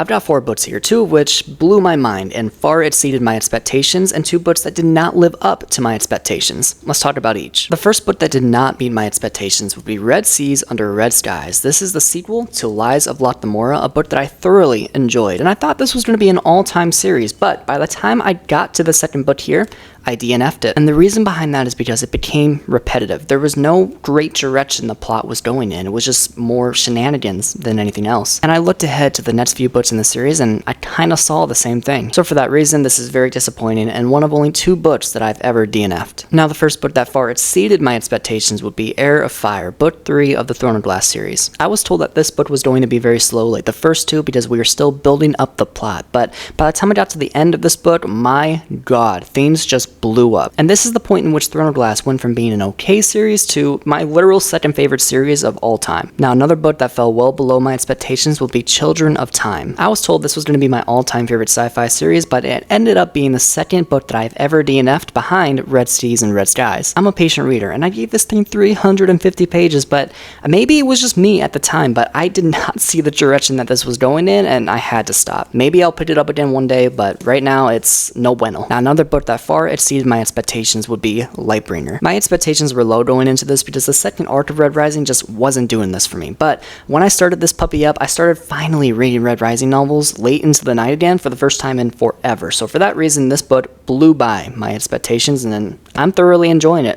I've got 4 books here, 2 of which blew my mind and far exceeded my expectations, and 2 books that did not live up to my expectations. Let's talk about each. The first book that did not meet my expectations would be Red Seas Under Red Skies. This is the sequel to Lies of Loctamora, a book that I thoroughly enjoyed, and I thought this was going to be an all-time series, but by the time I got to the second book here, I DNF'd it. And the reason behind that is because it became repetitive. There was no great direction the plot was going in. It was just more shenanigans than anything else. And I looked ahead to the next few books in the series and I kind of saw the same thing. So for that reason, this is very disappointing and one of only 2 books that I've ever DNF'd. Now the first book that far exceeded my expectations would be Heir of Fire, book 3 of the Throne of Glass series. I was told that this book was going to be very slow like the first 2 because we were still building up the plot. But by the time I got to the end of this book, my god, things just blew up. And this is the point in which Throne of Glass went from being an okay series to my literal second favorite series of all time. Now another book that fell well below my expectations would be Children of Time. I was told this was going to be my all-time favorite sci-fi series, but it ended up being the second book that I've ever DNF'd behind Red Seas and Red Skies. I'm a patient reader and I gave this thing 350 pages, but maybe it was just me at the time, but I did not see the direction that this was going in and I had to stop. Maybe I'll pick it up again one day, but right now it's no bueno. Now another book that far exceeded my expectations would be Lightbringer. My expectations were low going into this because the second arc of Red Rising just wasn't doing this for me, but when I started this puppy up, I started finally reading Red Rising novels late into the night again for the first time in forever. So for that reason, this book blew by my expectations and I'm thoroughly enjoying it.